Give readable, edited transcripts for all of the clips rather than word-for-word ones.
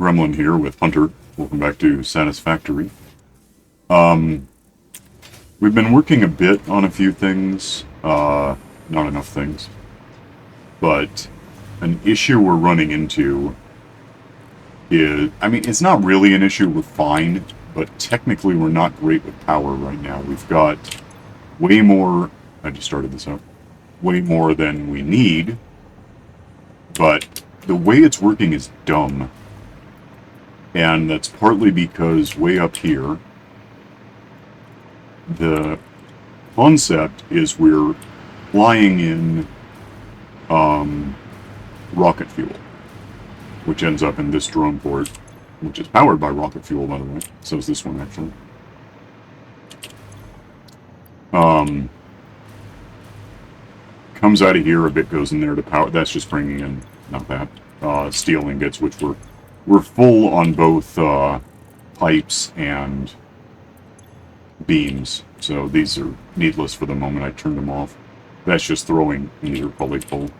Gremlin here with Hunter. Welcome back to Satisfactory. Um, we've been working a bit on a few things, not enough things, but an issue we're running into is, I mean, it's not really an issue, we're fine, but technically we're not great with power right now. We've got way more, I just started this up, way more than we need, but the way it's working is dumb. And that's partly because way up here, the concept is we're flying in rocket fuel, which ends up in this drone port, which is powered by rocket fuel, by the way. So is this one, actually. Comes out of here, a bit goes in there to power. That's just bringing in, not that, steel ingots, which we're full on both pipes and beams, so these are needless for the moment. I turned them off. That's just throwing, these are probably full.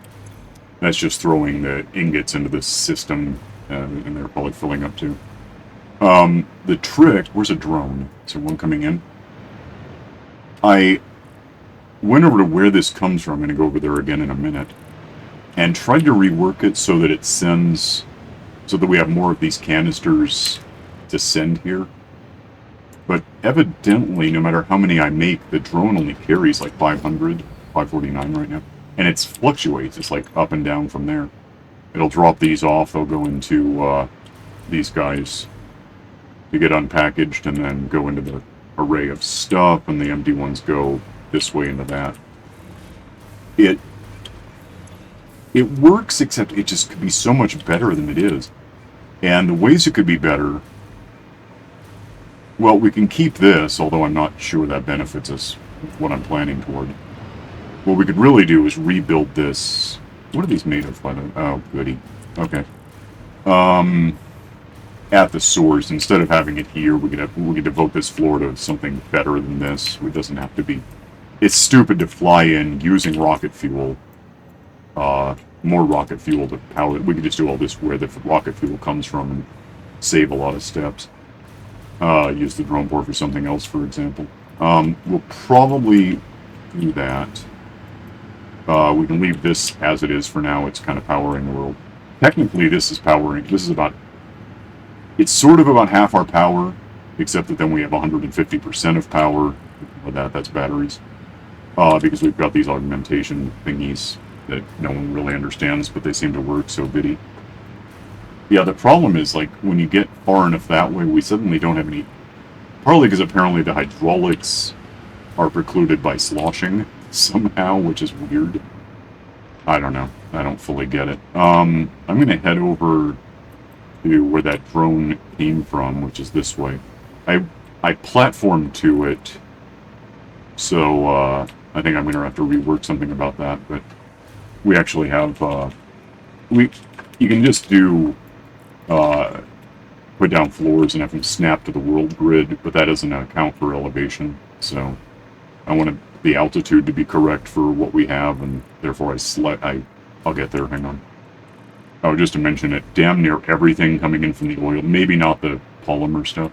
That's just throwing the ingots into this system, and they're probably filling up too. The trick, where's a drone? Is there one coming in? I went over to where this comes from, I'm going to go over there again in a minute, and tried to rework it so that it sends, so that we have more of these canisters to send here. But evidently, no matter how many I make, the drone only carries like 500, 549 right now. And it fluctuates, it's like up and down from there. It'll drop these off, they'll go into these guys to get unpackaged and then go into the array of stuff, and the empty ones go this way into that. It works, except it just could be so much better than it is. And the ways it could be better, well, we can keep this, although I'm not sure that benefits us with what I'm planning toward. What we could really do is rebuild this. What are these made of, by the way? Oh, goody. Okay. At the source, instead of having it here, we could devote this floor to something better than this. It doesn't have to be. It's stupid to fly in using rocket fuel. More rocket fuel to power it. We could just do all this where the rocket fuel comes from and save a lot of steps. Use the drone port for something else, for example. We'll probably do that. We can leave this as it is for now. It's kind of powering the world. Technically, this is powering. This is about. It's sort of about half our power, except that then we have 150% of power. That's batteries. Because we've got these augmentation thingies that no one really understands, but they seem to work so bitty. Yeah, the problem is, like, when you get far enough that way, we suddenly don't have any... Partly because apparently the hydraulics are precluded by sloshing somehow, which is weird. I don't know. I don't fully get it. I'm going to head over to where that drone came from, which is this way. I platformed to it, so I think I'm going to have to rework something about that, but we actually have... you can just do... put down floors and have them snap to the world grid, but that doesn't account for elevation, so I want the altitude to be correct for what we have, and therefore I'll get there, hang on. Oh, just to mention it, damn near everything coming in from the oil, maybe not the polymer stuff,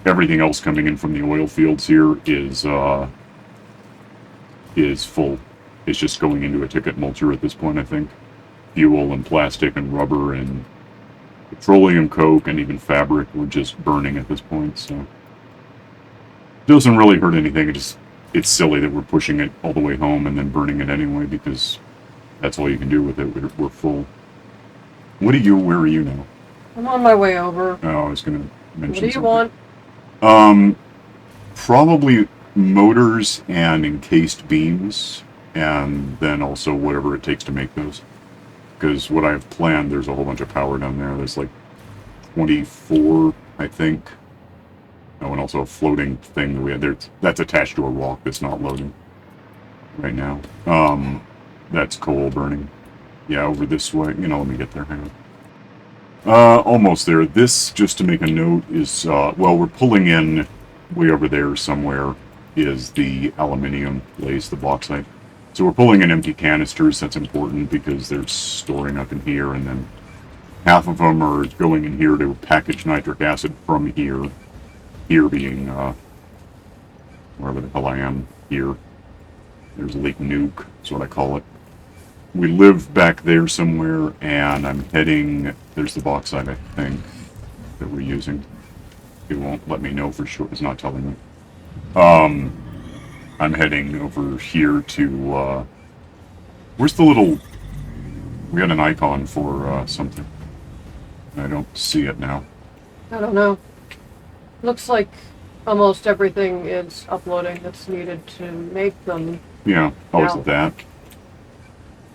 everything else coming in from the oil fields here is full. It's just going into a ticket mulcher at this point, I think. Fuel and plastic and rubber and petroleum, coke, and even fabric were just burning at this point, so it doesn't really hurt anything. It's silly that we're pushing it all the way home and then burning it anyway, because that's all you can do with it. We're full. Where are you now? I'm on my way over. Oh, I was going to mention What do you something. want? Probably motors and encased beams, and then also whatever it takes to make those. Because what I have planned, there's a whole bunch of power down there. There's like 24, I think. Oh, and also a floating thing that we had there. That's attached to a rock that's not loading right now. That's coal burning. Yeah, over this way. Let me get there. Hang on. Almost there. This, just to make a note, is, well, we're pulling in way over there somewhere is the aluminium place, the bauxite. So we're pulling in empty canisters. That's important because they're storing up in here, and then half of them are going in here to package nitric acid from here. Here being, wherever the hell I am, here. There's Lake Nuke, that's what I call it. We live back there somewhere, and I'm heading... There's the bauxite, I think, that we're using. It won't let me know for sure. It's not telling me. I'm heading over here to, where's the little... We got an icon for, something. I don't see it now. I don't know. Looks like almost everything is uploading that's needed to make them. Yeah. Oh, is No. it that?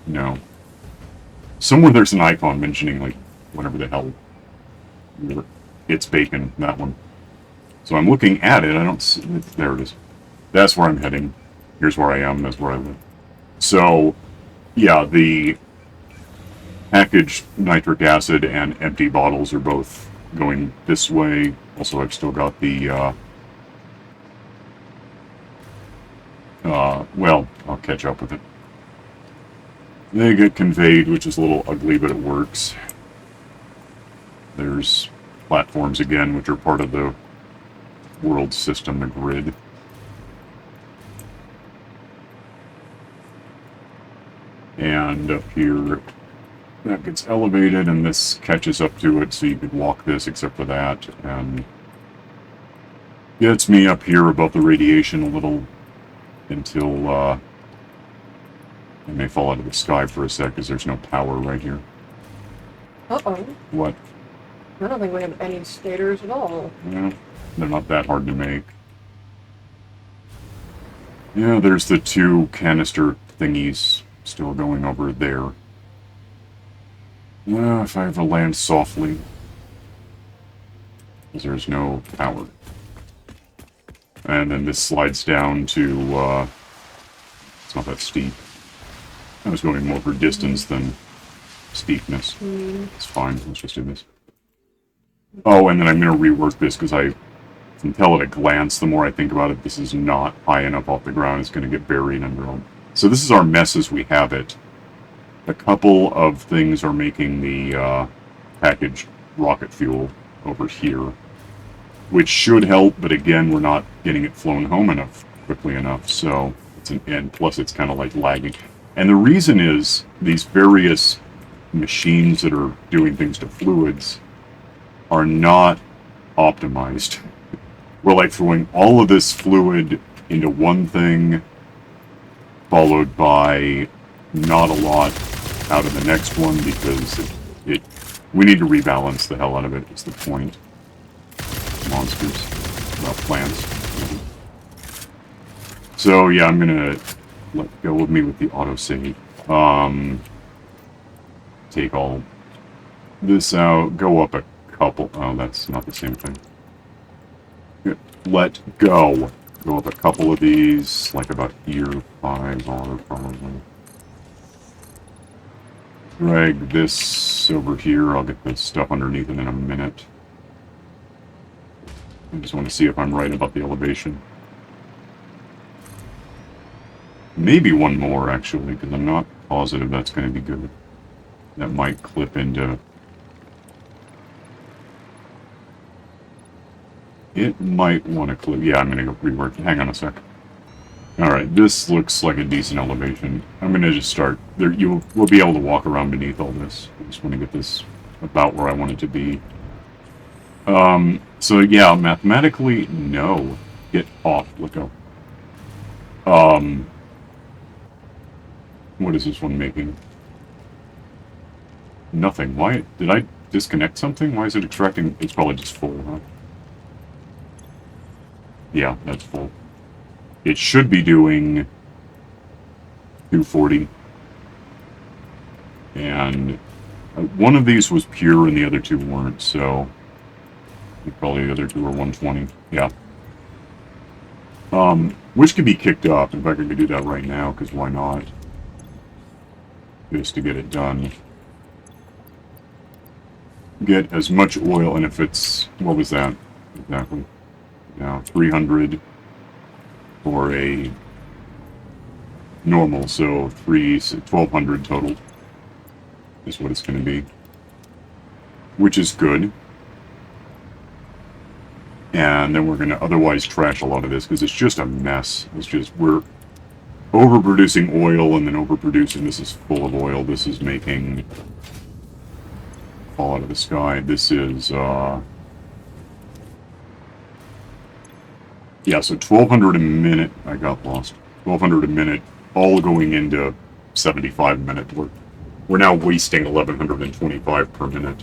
No. Somewhere there's an icon mentioning, like, whatever the hell. It's bacon, that one. So I'm looking at it, I don't see it. There it is. That's where I'm heading. Here's where I am, that's where I live. So, yeah, the packaged nitric acid and empty bottles are both going this way. Also, I've still got the, well, I'll catch up with it. They get conveyed, which is a little ugly, but it works. There's platforms again, which are part of the world system, the grid. And up here, that gets elevated, and this catches up to it, so you could walk this except for that, and gets me up here above the radiation a little until, I may fall out of the sky for a sec, because there's no power right here. Uh-oh. What? I don't think we have any stators at all. Yeah, they're not that hard to make. Yeah, there's the two canister thingies still going over there. Yeah, if I have to land softly, because there's no power. And then this slides down to, it's not that steep. I was going more for distance than steepness. It's fine, let's just do this. Oh, and then I'm going to rework this, because I can tell at a glance, the more I think about it, this is not high enough off the ground, it's going to get buried under them. So this is our mess as we have it. A couple of things are making the packaged rocket fuel over here, which should help, but again, we're not getting it flown home enough quickly enough, so it's an end. Plus, it's kind of like lagging. And the reason is these various machines that are doing things to fluids are not optimized. We're like throwing all of this fluid into one thing, followed by not a lot out of the next one, because we need to rebalance the hell out of it, is the point. Monsters. Well, plants. So, yeah, I'm gonna let go of me with the autosave. Take all this out, go up a couple. Oh, that's not the same thing. Let go. Go up a couple of these, like about here, 5 are probably. Drag this over here. I'll get the stuff underneath it in a minute. I just want to see if I'm right about the elevation. Maybe one more, actually, because I'm not positive that's going to be good. That might clip into... It might want to clip... Yeah, I'm going to go rework. Hang on a sec. Alright, this looks like a decent elevation. I'm going to just start... We'll be able to walk around beneath all this. I just want to get this about where I want it to be. So yeah, mathematically, no. Get off. Let go. What is this one making? Nothing. Why? Did I disconnect something? Why is it extracting? It's probably just full, huh? Yeah, that's full. It should be doing 240. And one of these was pure and the other two weren't, so... Probably the other two are 120. Yeah. Which could be kicked up. In fact, I could do that right now, because why not? Just to get it done. Get as much oil, and if it's... What was that? Exactly. Now, 300 for a normal, so 1,200 total is what it's going to be. which is good. And then we're going to otherwise trash a lot of this because it's just a mess. It's just, we're overproducing oil and then overproducing. This is full of oil. This is making fall out of the sky. This is, yeah, so 1,200 a minute. I got lost. 1,200 a minute, all going into 75 a minute. We're now wasting 1,125 per minute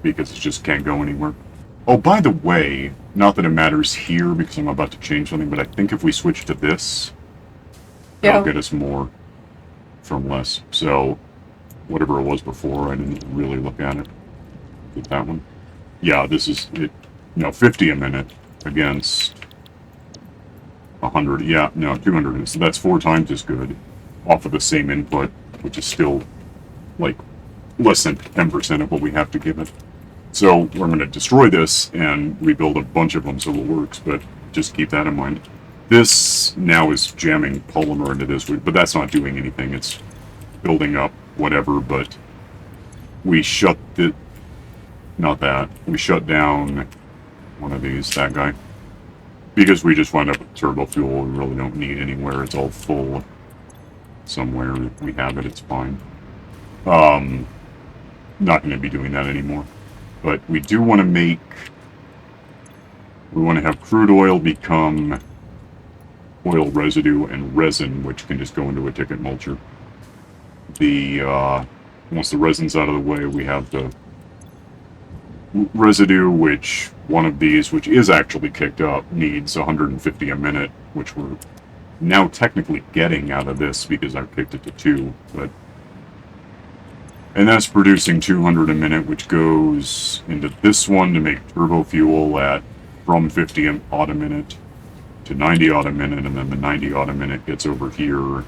because it just can't go anywhere. Oh, by the way, not that it matters here because I'm about to change something, but I think if we switch to this, that'll get us more from less. So, whatever it was before, I didn't really look at it. With that one. Yeah, this is, it. No, 50 a minute against 100. Yeah, no, 200. So that's 4 times as good off of the same input, which is still, like, less than 10% of what we have to give it. So we're going to destroy this and rebuild a bunch of them so it works, but just keep that in mind. This now is jamming polymer into this, but that's not doing anything. It's building up whatever, but we shut the... Not that. We shut down one of these, that guy. Because we just wound up with turbo fuel we really don't need anywhere. It's all full somewhere. If we have it, it's fine. Not going to be doing that anymore. But we do want to make... We want to have crude oil become oil residue and resin, which can just go into a ticket mulcher. Once the resin's out of the way, we have the residue, which one of these, which is actually kicked up, needs 150 a minute, which we're now technically getting out of this because I've kicked it to 2, but... And that's producing 200 a minute, which goes into this one to make turbo fuel at from 50 odd a minute to 90 odd a minute, and then the 90 odd a minute gets over here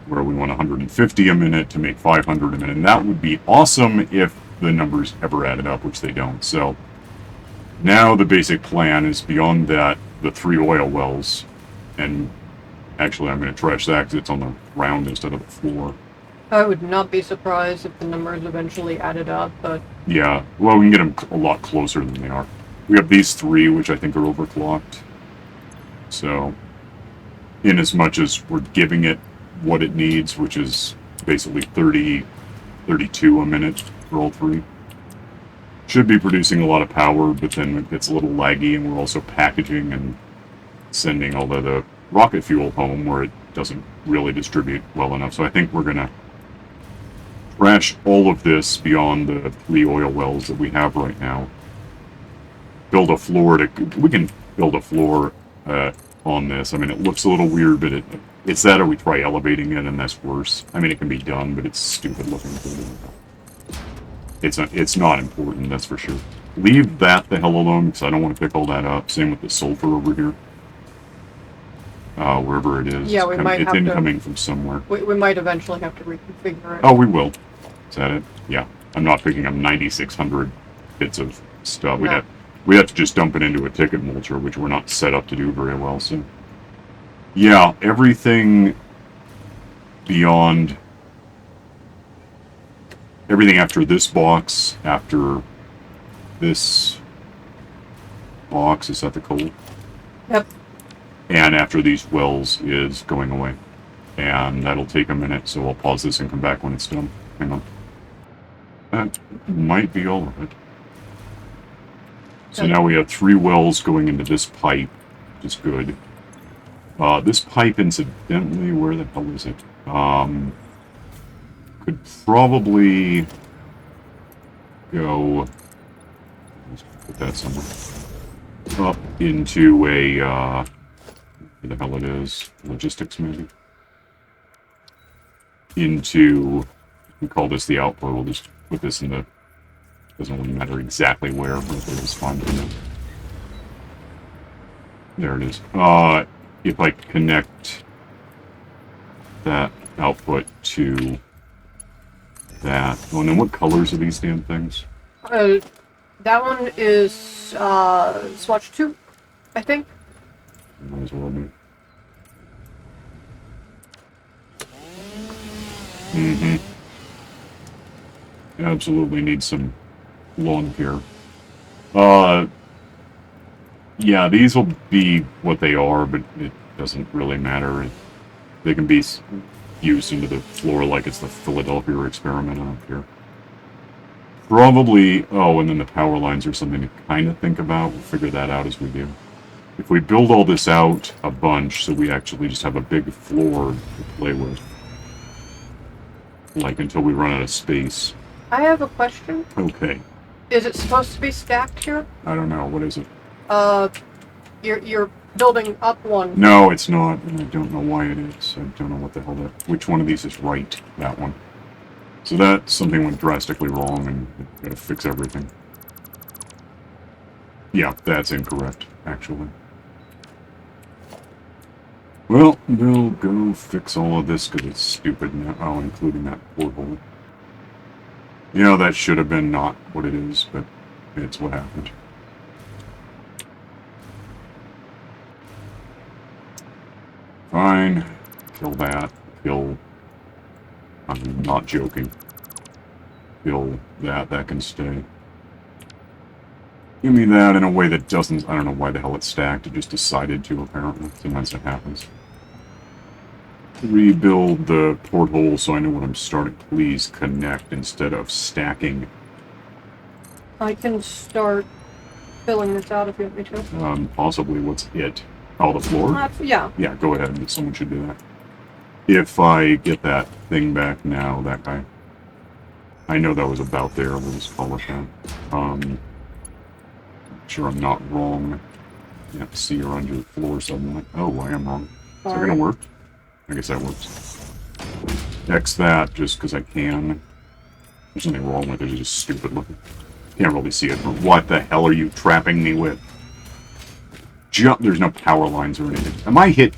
where we want 150 a minute to make 500 a minute. And that would be awesome if the numbers ever added up, which they don't. So now the basic plan is beyond that, the 3 oil wells, and actually I'm going to trash that because it's on the ground instead of the floor. I would not be surprised if the numbers eventually added up, but... Yeah, well, we can get them a lot closer than they are. We have these 3, which I think are overclocked. So, in as much as we're giving it what it needs, which is basically 32 a minute for all 3. Should be producing a lot of power, but then it gets a little laggy, and we're also packaging and sending all of the rocket fuel home where it doesn't really distribute well enough. So I think we're going to trash all of this beyond the 3 oil wells that we have right now. Build a floor to... We can build a floor on this. I mean, it looks a little weird, but it's that or we try elevating it, and that's worse. I mean, it can be done, but it's stupid looking. It's not important, that's for sure. Leave that the hell alone, because I don't want to pick all that up. Same with the sulfur over here. Wherever it is. Yeah, it's incoming from somewhere. We might eventually have to reconfigure it. Oh, we will. Is that it? Yeah. I'm not picking up 9,600 bits of stuff. No. We'd have to just dump it into a ticket mulcher, which we're not set up to do very well, so... Yeah, everything beyond... Everything after this box, after this box, is that the coal? Yep. And after these wells is going away. And that'll take a minute, so I'll pause this and come back when it's done. Hang on. That might be all of it. So now we have 3 wells going into this pipe, which is good. This pipe, incidentally, where the hell is it? Could probably go... Let's put that somewhere. Up into a... where the hell it is? Logistics, maybe? Into... We call this the output. We'll just put this in the... Doesn't really matter exactly where, but it's fine. There it is. If I connect that output to that. Oh, and then what colors are these damn things? That one is swatch 2, I think. Might as well be. Absolutely need some lawn care. Uh, yeah, these will be what they are, but it doesn't really matter. They can be used into the floor like it's the Philadelphia experiment. I don't care. Probably, oh, and then the power lines are something to kind of think about. We'll figure that out as we do. If we build all this out a bunch, so we actually just have a big floor to play with. Like, until we run out of space. I have a question. Okay. Is it supposed to be stacked here? I don't know. What is it? You're building up one. No, it's not, and I don't know why it is. I don't know what the hell that... Which one of these is right? That one. So that, something went drastically wrong, and I've got to fix everything. Yeah, that's incorrect, actually. Well, we'll go fix all of this because it's stupid now. Oh, including that porthole. You know, that should have been not what it is, but it's what happened. Fine. Kill that. Kill... I'm not joking. Kill that. That can stay. Give me that in a way that doesn't... I don't know why the hell it's stacked. It just decided to, apparently. Sometimes that happens. Rebuild the porthole so I know what I'm starting. Please connect instead of stacking. I can start filling this out if you want me to. Possibly. What's it? Oh, the floor? Yeah. Yeah, go ahead. Someone should do that. If I get that thing back now, that guy. I know that was about there. We'll just call it that. Sure I'm not wrong. You have to see you're on your floor suddenly. Oh, I am wrong. Is that gonna work? I guess that works. X that just because I can. There's nothing wrong with it. It's just stupid looking. Can't really see it. What the hell are you trapping me with? Jump. There's no power lines or anything. Am I hit?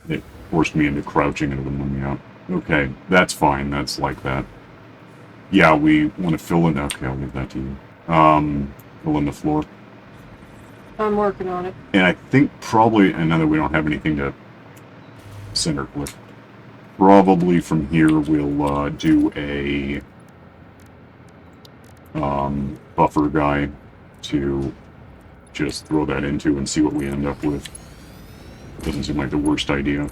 It forced me into crouching and it wouldn't let me out. Okay, that's fine. That's like that. Yeah, we want to fill in. Okay, I'll leave that to you. Fill in the floor. I'm working on it. And I think probably, and now that we don't have anything to center click, probably from here we'll do a buffer guy to just throw that into and see what we end up with. Doesn't seem like the worst idea.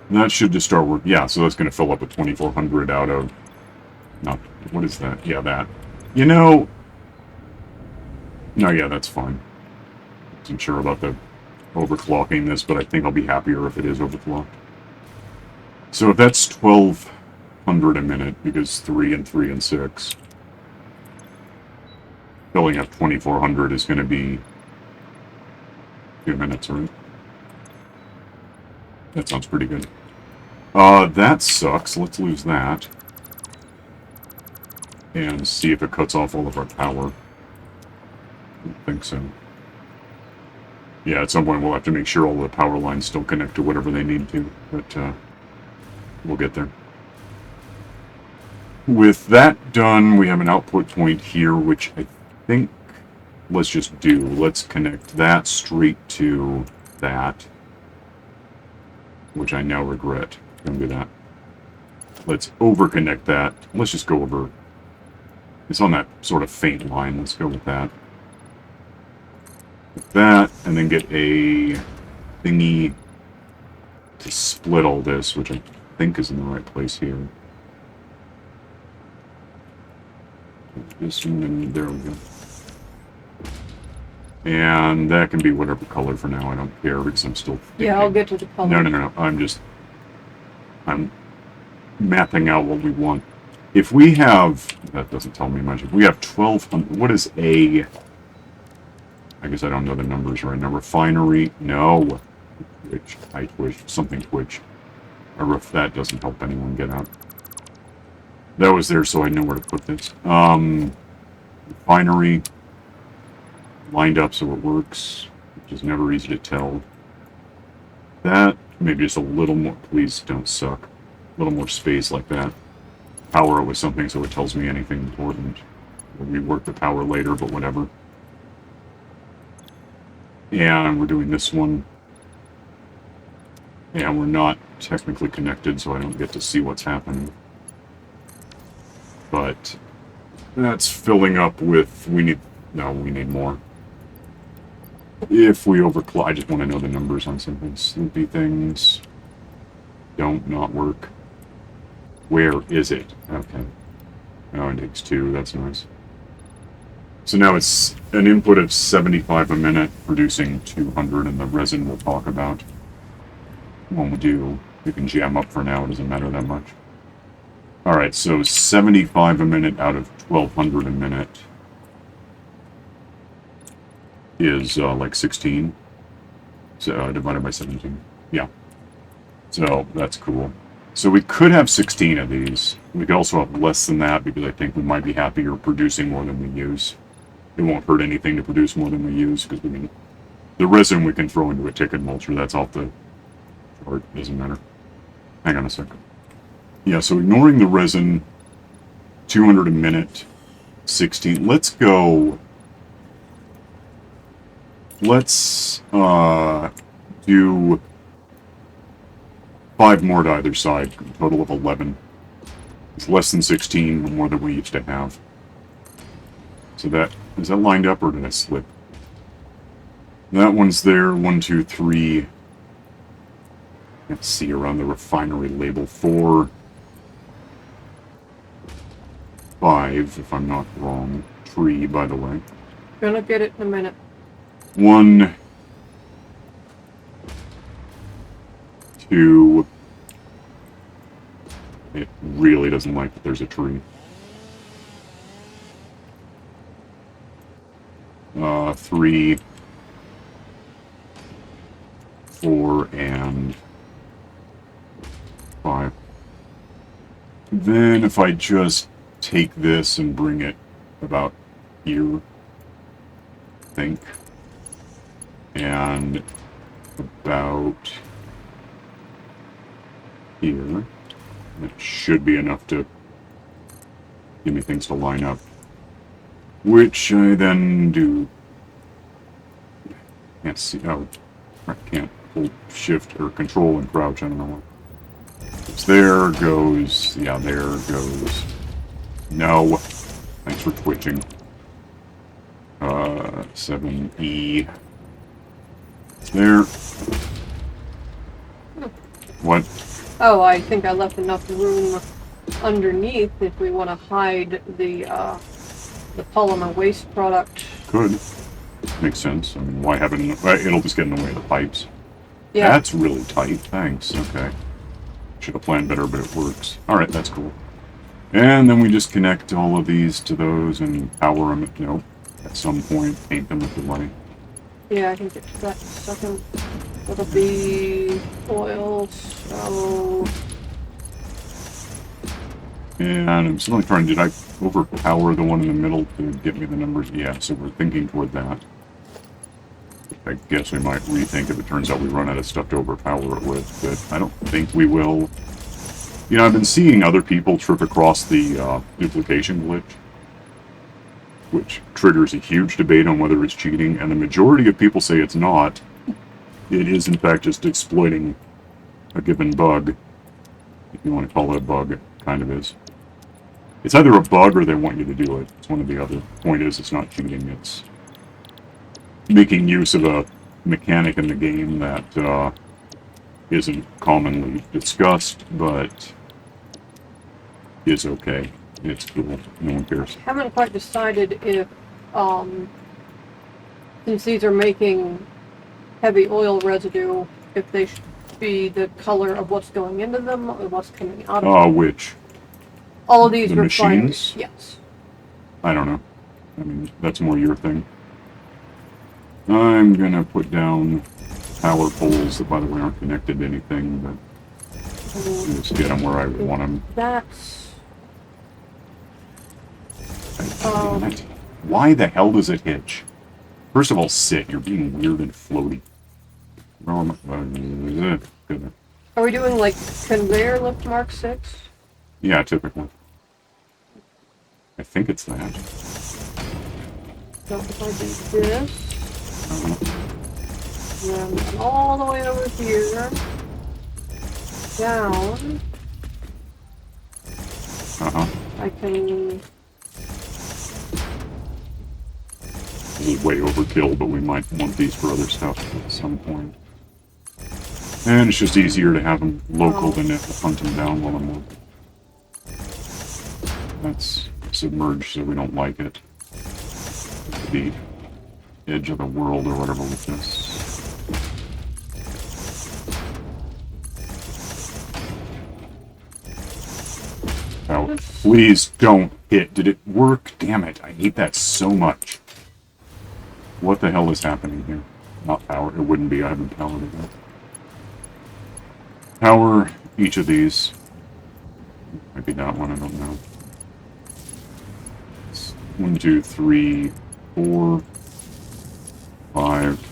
And that should just start work. Yeah, so that's going to fill up a 2400 out of... Not... What is that? Yeah, that. You know... No, yeah, that's fine. Wasn't sure about the overclocking this, but I think I'll be happier if it is overclocked. So if that's 1200 a minute, because 3 and 3 and 6... Filling up 2400 is going to be... a few minutes, right? That sounds pretty good. That sucks. Let's lose that. And see if it cuts off all of our power. I don't think so. Yeah, at some point we'll have to make sure all the power lines still connect to whatever they need to, but we'll get there. With that done, we have an output point here, which I think, let's just do. Let's connect that straight to that, which I now regret. Gonna do that. Let's over-connect that. Let's just go over. It's on that sort of faint line. Let's go with that. With that, and then get a thingy to split all this, which I think is in the right place here. This one, and there we go. And that can be whatever color for now. I don't care because I'm still thinking. Yeah, I'll get to the color. No. I'm mapping out what we want. If we have... That doesn't tell me much. If we have 1200... What is a... I guess I don't know the numbers right now. Refinery? No. Twitch. I Twitch. Something Twitch. That doesn't help anyone get out. That was there so I know where to put this. Refinery. Lined up so it works, which is never easy to tell. That, maybe just a little more, please don't suck. A little more space like that. Power it with something so it tells me anything important. We'll rework the power later, but whatever. And we're doing this one. And we're not technically connected, so I don't get to see what's happening. But that's filling up with... we need more. If we overclock... I just want to know the numbers on something. Sleepy things don't not work. Where is it? Okay. Oh, it takes 2. That's nice. So now it's an input of 75 a minute, producing 200, and the resin we'll talk about when we do. We can jam up for now, it doesn't matter that much. Alright, so 75 a minute out of 1200 a minute is like 16. So divided by 17. Yeah. So that's cool. So we could have 16 of these. We could also have less than that because I think we might be happier producing more than we use. It won't hurt anything to produce more than we use because the resin we can throw into a ticket mulcher. That's off the chart. Doesn't matter. Hang on a second. Yeah, so ignoring the resin, 200 a minute, 16. Let's go. Let's do 5 more to either side, a total of 11. It's less than 16, but more than we used to have. So that, is that lined up or did I slip? That one's there, 1, 2, 3. Let's see around the refinery label, 4, 5, if I'm not wrong. 3, by the way. Gonna get it in a minute. 1, 2. It really doesn't like that there's a tree. 3, 4, and 5. Then if I just take this and bring it about here, I think, and about here, it should be enough to give me things to line up, which I then do. Can't see. Oh, I can't hold shift or control and crouch. I don't know what. It's there goes. Yeah, there goes. No. Thanks for twitching. 7E. It's there. What? Oh, I think I left enough room underneath if we want to hide the polymer waste product. Could. Makes sense. I mean, why haven't... it'll just get in the way of the pipes. Yeah. That's really tight. Thanks. Okay. Should have planned better, but it works. Alright, that's cool. And then we just connect all of these to those and power them at some point. Paint them with the light. Yeah, I can get to that in a second. It'll be oil, so... And I'm still trying... Did I overpower the one in the middle to get me the numbers? Yeah, so we're thinking toward that. I guess we might rethink if it turns out we run out of stuff to overpower it with, but I don't think we will. You know, I've been seeing other people trip across the duplication glitch, which triggers a huge debate on whether it's cheating, and the majority of people say it's not. It is, in fact, just exploiting a given bug. If you want to call it a bug, it kind of is. It's either a bug or they want you to do it. It's one or the other. Point is, it's not cheating. It's making use of a mechanic in the game that isn't commonly discussed, but is okay. It's cool. No one cares. Haven't quite decided if, since these are making heavy oil residue, if they should be the color of what's going into them or what's coming out of them. Which? All of these The refineries. machines? Yes. I don't know. I mean, that's more your thing. I'm gonna put down power poles that, by the way, aren't connected to anything, but just get them where I want them. That's... Why the hell does it hitch? First of all, sit. You're being weird and floaty. Are we doing, like, conveyor lift Mark 6? Yeah, typically. I think it's that. So if I do this, then all the way over here, down. I can... This is way overkill, but we might want these for other stuff at some point. And it's just easier to have them local than to hunt them down while I'm working. That's submerged, so we don't like it. The edge of the world or whatever with this. Oh, please don't hit. Did it work? Damn it, I hate that so much. What the hell is happening here? Not power. It wouldn't be. I haven't powered it yet. Power each of these. Maybe that one, I don't know. It's 1, 2, 3, 4, 5.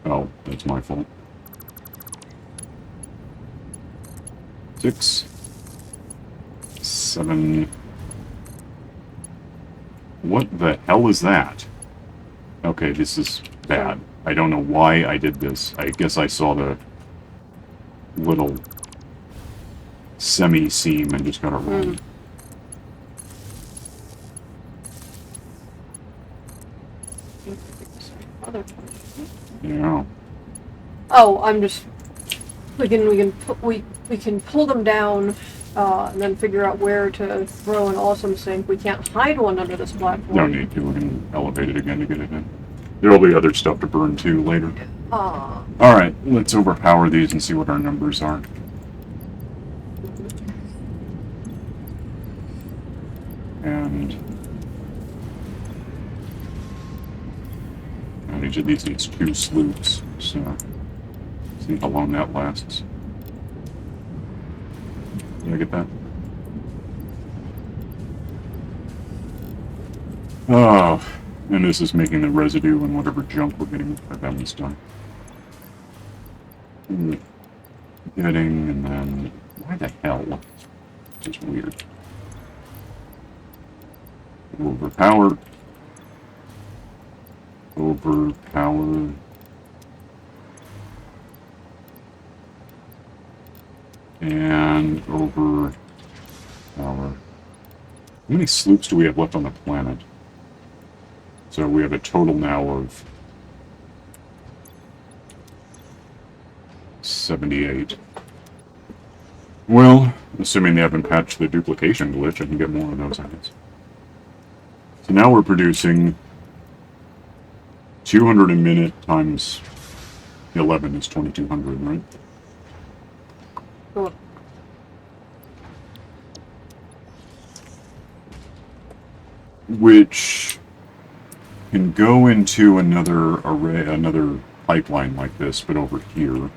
Oh, that's my fault. 6, 7. What the hell is that? Okay, this is bad. I don't know why I did this. I guess I saw the little semi-seam and just got it wrong. Yeah. Oh, I'm just... We can pull them down, and then figure out where to throw an awesome sink. We can't hide one under this platform. No need to. We can elevate it again to get it in. There'll be other stuff to burn too later. Alright, let's overpower these and see what our numbers are. And each of these needs 2 sloops, so see how long that lasts. Did I get that? Oh, and this is making the residue and whatever junk we're getting by that one's done. Getting, and then... Why the hell? It's just weird. Overpower. Overpower. And overpower. How many sloops do we have left on the planet? So we have a total now of 78. Well, assuming they haven't patched the duplication glitch, I can get more of those, I guess. So now we're producing 200 a minute times 11 is 2200, right? Cool. Which can go into another array, another pipeline like this, but over here. You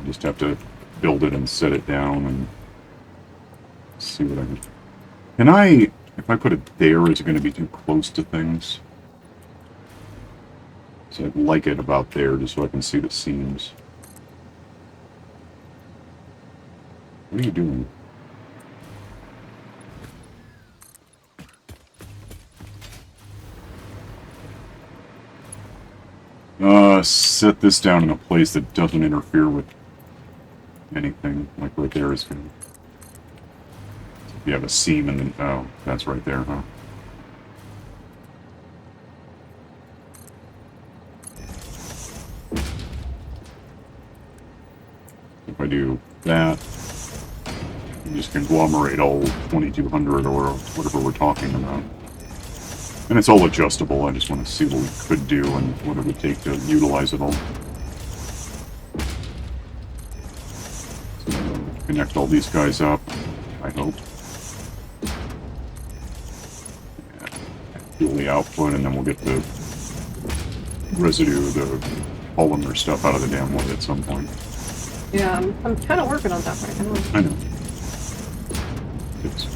just have to build it and set it down and see what I can... Can I... If I put it there, is it going to be too close to things? So I'd like it about there, just so I can see the seams. What are you doing? Set this down in a place that doesn't interfere with anything, like right there is good. You have a seam and then, oh, that's right there, huh? If I do that, you just conglomerate all 2200 or whatever we're talking about. And it's all adjustable, I just want to see what we could do and what it would take to utilize it all. So, connect all these guys up, I hope. Fuel the output, and then we'll get the residue, the polymer stuff out of the damn wood at some point. Yeah, I'm kind of working on that right now. I know. It's...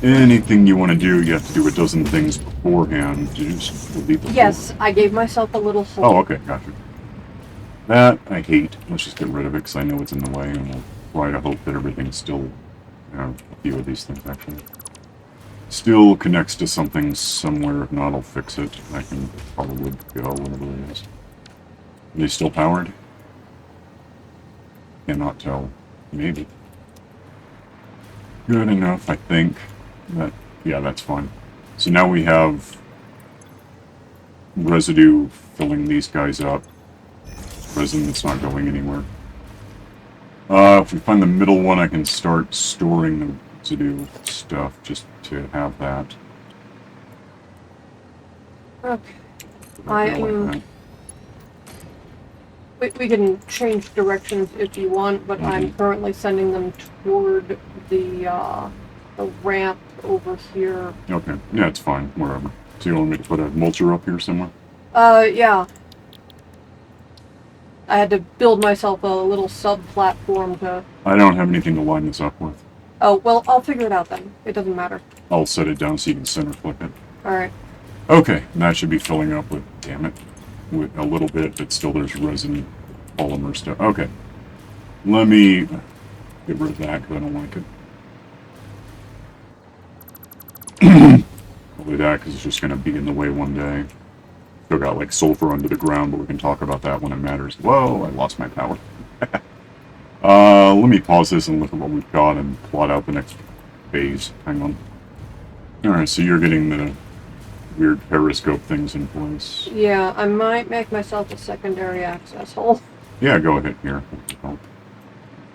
Anything you want to do, you have to do a dozen things beforehand. You just delete the Yes, I gave myself a little hole. Oh, okay, gotcha. That I hate. Let's just get rid of it because I know it's in the way, and we'll try to hope that everything's still, you know, a few of these things actually. Still connects to something somewhere. If not, I'll fix it. I can probably go whenever it is. Are they still powered? Cannot tell. Maybe. Good enough, I think. That, yeah, that's fine. So now we have residue filling these guys up. Resin that's not going anywhere. If we find the middle one, I can start storing the residue stuff just to have that. Okay. Like We can change directions if you want, but I'm currently sending them toward the ramp over here. okay, yeah, it's fine, wherever. So you want me to put a mulcher up here somewhere? Yeah. I had to build myself a little sub-platform to... I don't have anything to line this up with. Oh, well, I'll figure it out then. It doesn't matter. I'll set it down so you can center click it. Alright. Okay, and that should be filling up with, damn it, with a little bit, but still there's resin polymer stuff. Okay. Let me get rid of that because I don't like it. Probably that because it's just going to be in the way one day. Still got like sulfur under the ground, but we can talk about that when it matters. Whoa, I lost my power. Let me pause this and look at what we've got and plot out the next phase. Hang on. Alright, so you're getting the weird periscope things in place. Yeah, I might make myself a secondary access hole. Yeah, go ahead here. I'll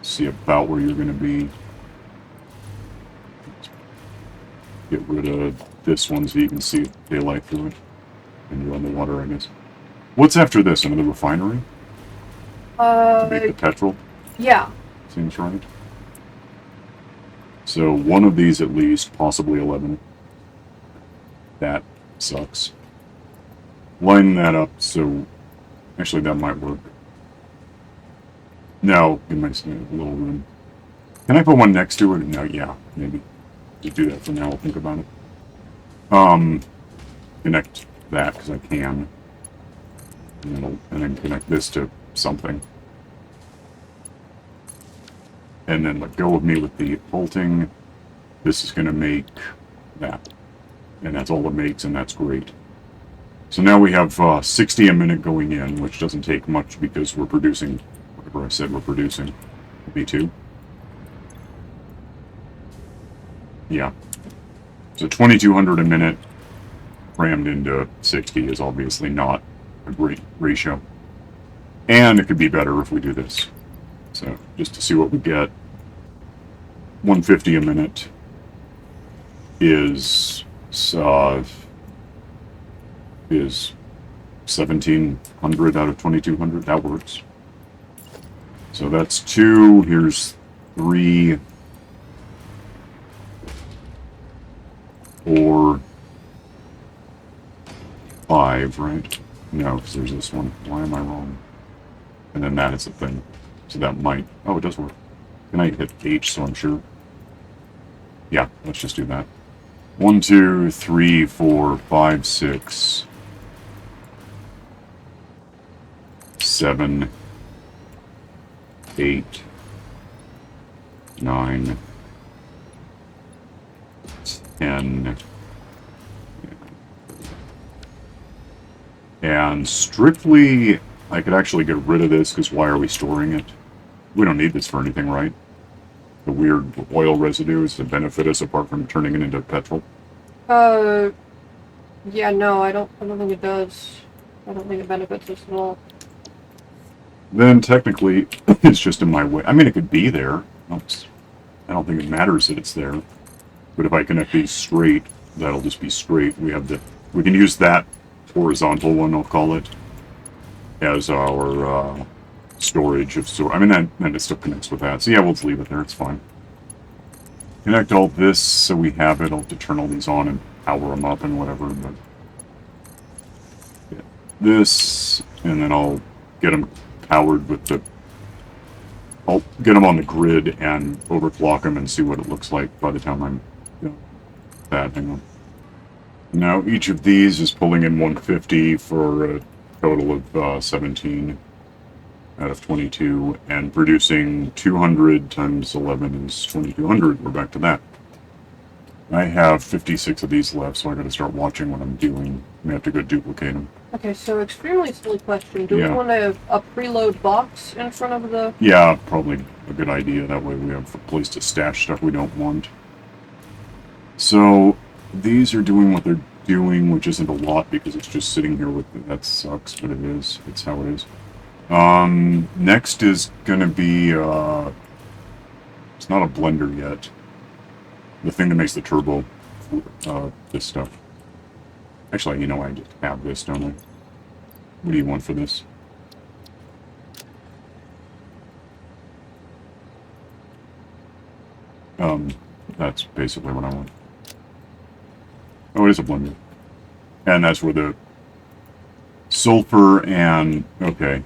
see about where you're going to be. Get rid of this one so you can see daylight through it. And you're on the water, I guess. What's after this? Another refinery? Make the petrol? Yeah. Seems right. So one of these at least, possibly 11. That sucks. Line that up so... Actually, that might work. No, give myself a little room. Can I put one next to it? No, yeah, maybe. Just do that for now, I'll think about it. Connect that, because I can. And then connect this to something. And then let go of me with the bolting. This is going to make that. And that's all it makes, and that's great. So now we have 60 a minute going in, which doesn't take much because we're producing whatever I said we're producing. B2. Yeah. So 2200 a minute crammed into 60 is obviously not a great ratio. And it could be better if we do this. So just to see what we get, 150 a minute is 1700 out of 2200. That works. So that's 2. Here's 3, 4, 5, right? No, because there's this one. Why am I wrong? And then that is the thing. So that might... Oh, it does work. Can I hit H so I'm sure? Yeah, let's just do that. 1, 2, 3, 4, 5, 6, 7, 8, 9, 10, and strictly, I could actually get rid of this, because why are we storing it? We don't need this for anything, right? The weird oil residues that benefit us apart from turning it into petrol? Yeah, no, I don't think it does. I don't think it benefits us at all. Then technically, it's just in my way. I mean, it could be there. I don't think it matters that it's there. But if I connect these straight, that'll just be straight. We can use that horizontal one, I'll call it, as our storage of I mean, that it still connects with that. So yeah, we'll just leave it there. It's fine. Connect all this so we have it. I'll have to turn all these on and power them up and whatever. But yeah, this, and then I'll get them powered with the... I'll get them on the grid and overclock them and see what it looks like by the time I'm done. That, hang on. Now each of these is pulling in 150 for a total of 17 out of 22, and producing 200 times 11 is 2200. We're back to that. I have 56 of these left, so I gotta start watching what I'm doing. I have to go duplicate them. Okay, so extremely silly question. Do we Yeah. want a preload box in front of the... Yeah, probably a good idea. That way we have a place to stash stuff we don't want. So, these are doing what they're doing, which isn't a lot because it's just sitting here with it. That sucks, but it is. It's how it is. Next is gonna be, it's not a blender yet. The thing that makes the turbo, this stuff. Actually, you know, I just have this, don't I? What do you want for this? That's basically what I want. Oh, it is a blender. And that's where the sulfur and... Okay.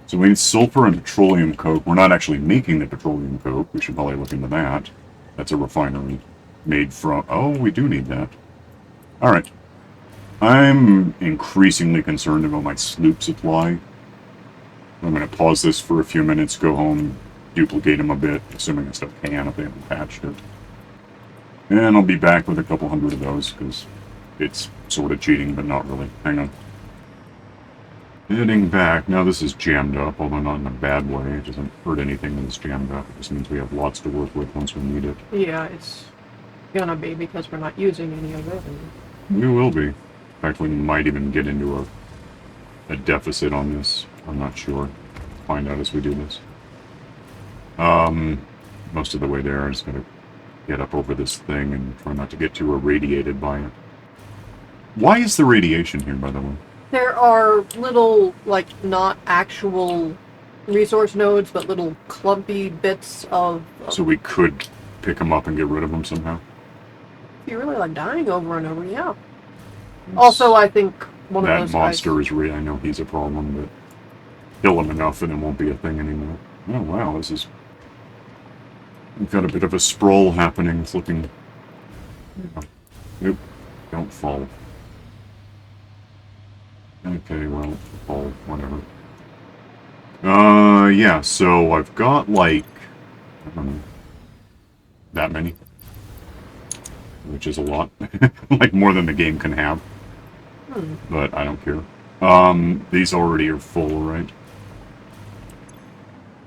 So we need sulfur and petroleum coke. We're not actually making the petroleum coke. We should probably look into that. That's a refinery made from... Oh, we do need that. Alright. I'm increasingly concerned about my sloop supply. I'm going to pause this for a few minutes, go home, duplicate them a bit, assuming I still can if they haven't patched it. And I'll be back with a couple hundred of those, because it's sort of cheating, but not really. Hang on. Heading back. Now this is jammed up, although not in a bad way. It doesn't hurt anything that it's jammed up. It just means we have lots to work with once we need it. Yeah, it's gonna be because we're not using any of it. We will be. In fact, we might even get into a deficit on this. I'm not sure. Find out as we do this. Most of the way there, I just gotta get up over this thing and try not to get too irradiated by it. Why is there radiation here, by the way? There are little, like, not actual resource nodes, but little clumpy bits of... So we could pick them up and get rid of them somehow? If you really like dying over and over, yeah. Also, I think one of that those monster guys... is real. I know he's a problem, but kill him enough and it won't be a thing anymore. Oh wow, this is... We've got a bit of a sprawl happening. It's looking... Nope. Don't fall. Okay, well, fall, whatever. Yeah, so I've got, like... I don't know. That many. Which is a lot. Like, more than the game can have. But I don't care. These already are full, right?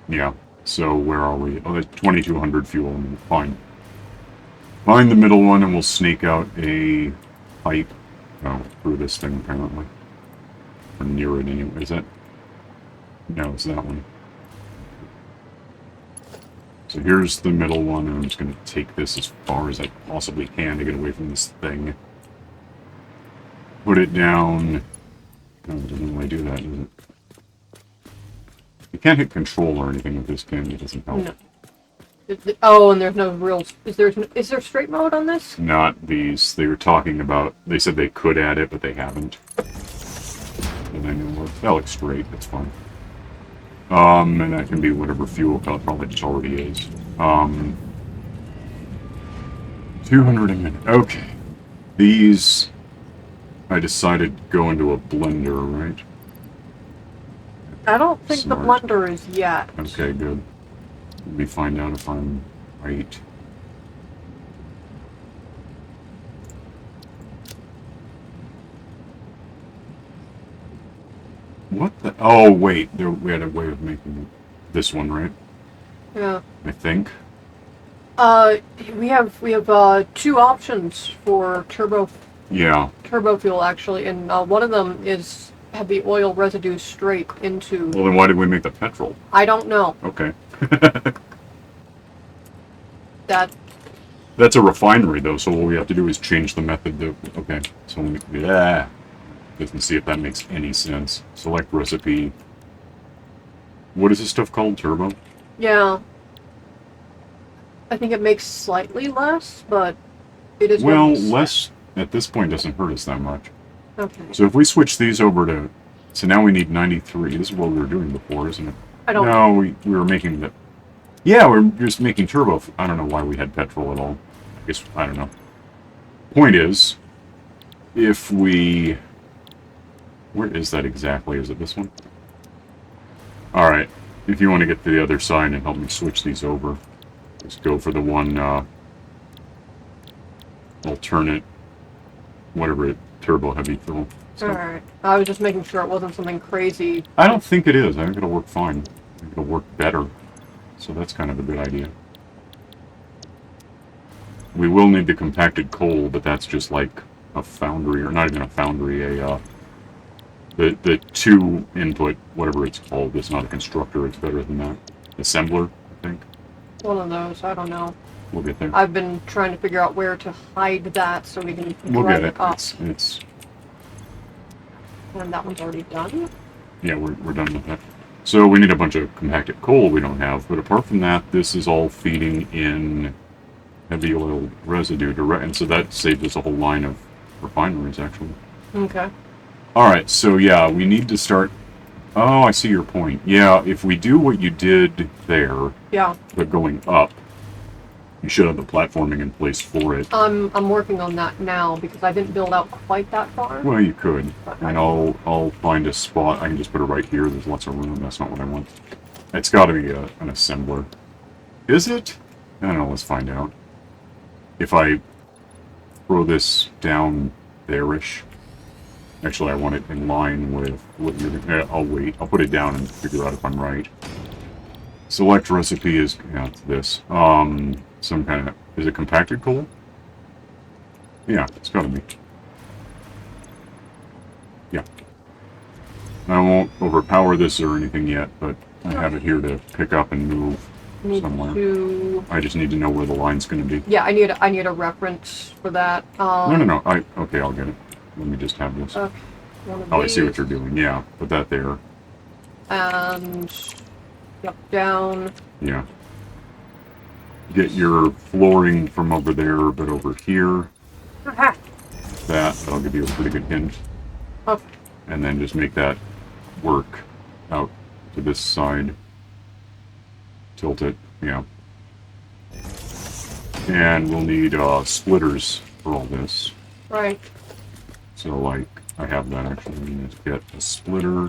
Yeah. So, where are we? Oh, there's 2200 fuel. Fine. Find the middle one and we'll snake out a pipe. Oh, through this thing, apparently. Or near it, anyway. Is that? No, it's that one. So here's the middle one, and I'm just going to take this as far as I possibly can to get away from this thing. Put it down. No, it doesn't really do that, does it? You can't hit control or anything with this, can you? It doesn't help. No. Oh, and there's no real... Is there straight mode on this? Not these. They were talking about... They said they could add it, but they haven't. And I know that looks straight. That's fine. And that can be whatever fuel color. Probably just already is. 200 a minute. Okay. These... I decided to go into a blender, right? I don't think Smart. the blender is yet. Okay, good. Let me find out if I'm right. What the? Oh, wait. We had a way of making this one, right? Yeah. I think. We have two options for turbo fuel, actually, and one of them is have the oil residue straight into... Well, then why did we make the petrol? I don't know. Okay. That's a refinery, though, so all we have to do is change the method to... Okay, so let me... Yeah. Let's see if that makes any sense. Select recipe. What is this stuff called? Turbo? Yeah. I think it makes slightly less, but it is... Well, less at this point doesn't hurt us that much. Okay. So if we switch these over to... So now we need 93. This is what we were doing before, isn't it? I don't... No, we were making the... Yeah, we're just making turbo. I don't know why we had petrol at all. I guess, I don't know. Point is, if we... Where is that exactly? Is it this one? Alright. If you want to get to the other side and help me switch these over, just go for the one, alternate, whatever, turbo heavy fuel. So, Alright. I was just making sure it wasn't something crazy. I don't think it is. I think it'll work fine. I think it'll work better. So that's kind of a good idea. We will need the compacted coal, but that's just like a foundry, or not even a foundry, the two input, whatever it's called. It's not a constructor, it's better than that. Assembler, I think. One of those, I don't know. We'll get there. I've been trying to figure out where to hide that so we can We'll drive get it. up. It's And that one's already done? yeah, we're done with that. So we need a bunch of compacted coal we don't have, but apart from that, this is all feeding in heavy oil residue direct, and so that saved us a whole line of refineries, actually. Okay. Alright, so yeah, we need to start... Oh, I see your point. Yeah, if we do what you did there, Yeah. but going up, you should have the platforming in place for it. I'm working on that now because I didn't build out quite that far. Well, you could. But And I'll find a spot. I can just put it right here. There's lots of room. That's not what I want. It's got to be an assembler. Is it? I don't know. Let's find out. If I throw this down there-ish. Actually, I want it in line with what you're... I'll wait. I'll put it down and figure out if I'm right. Select recipe is... Yeah, it's this. Some kind of... Is it compacted coal? Yeah, it's got to be. Yeah. I won't overpower this or anything yet, but I have it here to pick up and move Need somewhere. to... I just need to know where the line's going to be. Yeah, I need a reference for that. No. Okay, I'll get it. Let me just have this. Okay. One of Oh, I see what these. you're doing. Yeah, put that there. And... Yep, down. Yeah. Get your flooring from over there, but over here. Aha! That'll give you a pretty good hint. Okay. And then just make that work out to this side. Tilt it, yeah. And we'll need splitters for all this. Right. So, like, I have that actually. We need to get a splitter.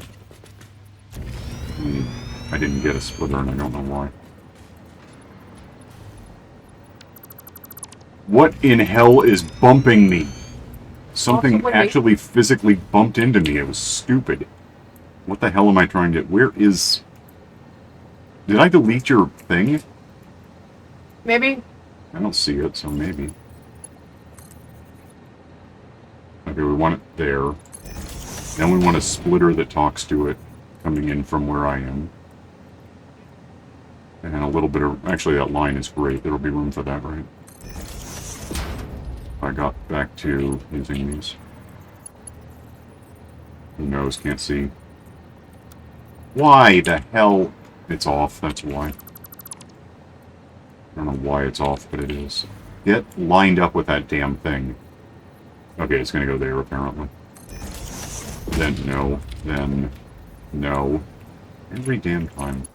I didn't get a splitter and I don't know why. What in hell is bumping me? Something Possibly. actually physically bumped into me. It was stupid. What the hell am I trying to... Where is... Did I delete your thing? Maybe? I don't see it, so maybe. Okay, we want it there. Then we want a splitter that talks to it, coming in from where I am. And a little bit of... Actually, that line is great. There'll be room for that, right? I got back to using these. Who knows? Can't see. Why the hell... It's off, that's why. I don't know why it's off, but it is. Get lined up with that damn thing. Okay, it's gonna go there, apparently. Then no. Then no. Every damn time.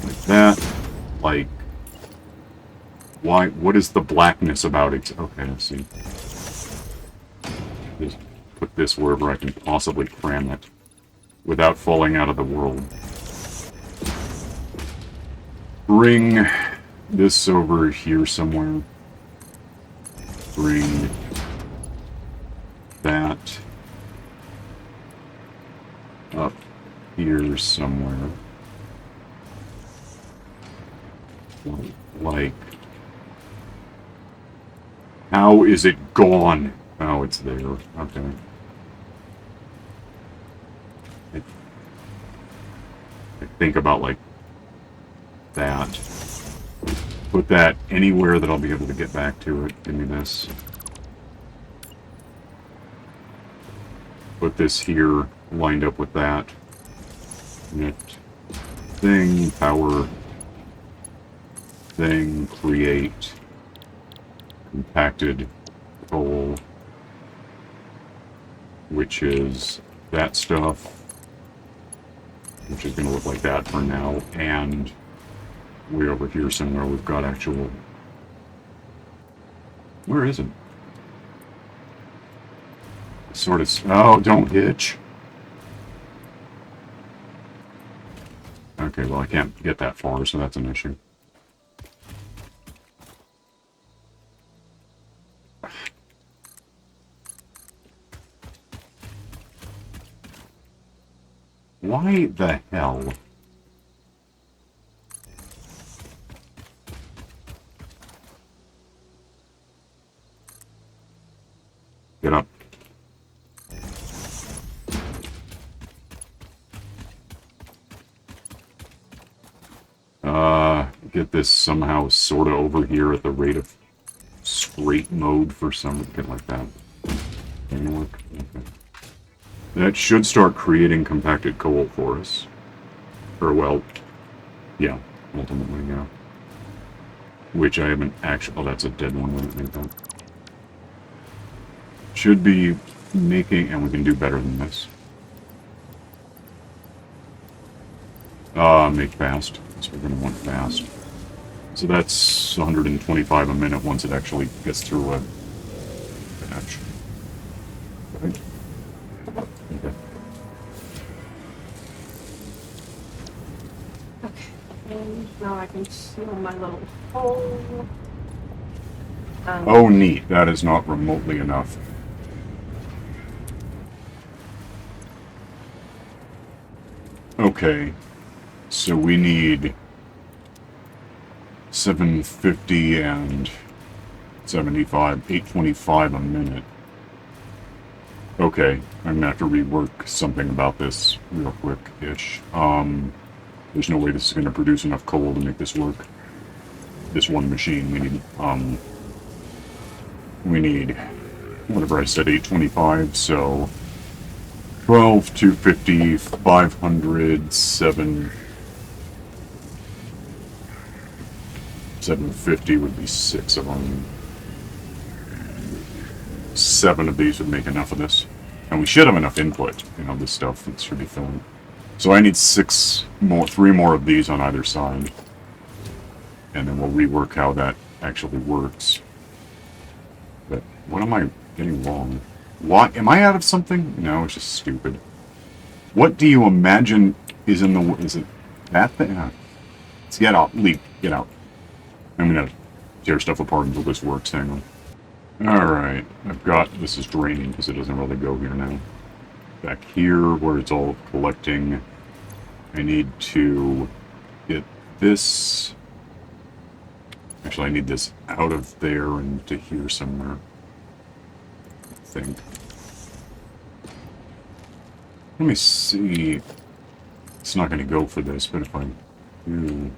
Like that. Like... Why? What is the blackness about it? Okay, let's see. Just put this wherever I can possibly cram it. Without falling out of the world. Bring this over here somewhere. Bring that up here somewhere. Like... How is it gone? Oh, it's there. Okay. I think about like that. Put that anywhere that I'll be able to get back to it. Give me this. Put this here, lined up with that. Connect thing, power thing, create compacted coal, which is that stuff. Which is going to look like that for now, and way over here somewhere we've got actual... Where is it? Sort of... Oh, don't hitch! Okay, well I can't get that far, so that's an issue. Why the hell? Get up. Get this somehow sort of over here at the rate of straight mode for something like that. Can work? Okay. That should start creating compacted coal for us. Or, well, yeah, ultimately, yeah. Which I haven't actually... Oh, that's a dead one. Let me make that. Should be making... And we can do better than this. Make fast. So we're going to want fast. So that's 125 a minute once it actually gets through a patch. Right? Okay. Okay, and now I can seal my little hole. Oh, neat. That is not remotely enough. Okay. So we need 750 and 75, 825 a minute. Okay, I'm gonna have to rework something about this real quick-ish. There's no way this is gonna produce enough coal to make this work. This one machine, we need, whatever I said, 825, so 12, 250, 500, 750 would be 6 of them. 7 of these would make enough of this. And we should have enough input, this stuff that should be filling. So I need 3 more of these on either side. And then we'll rework how that actually works. But what am I getting wrong? Why? Am I out of something? No, it's just stupid. What do you imagine is in the... Is it that thing? Let's get out. Leave. Get out. I'm gonna tear stuff apart until this works. Hang on. Alright. This is draining because it doesn't really go here now. Back here, where it's all collecting, I need to get this... Actually, I need this out of there and to here somewhere. I think. Let me see. It's not going to go for this, but if I do...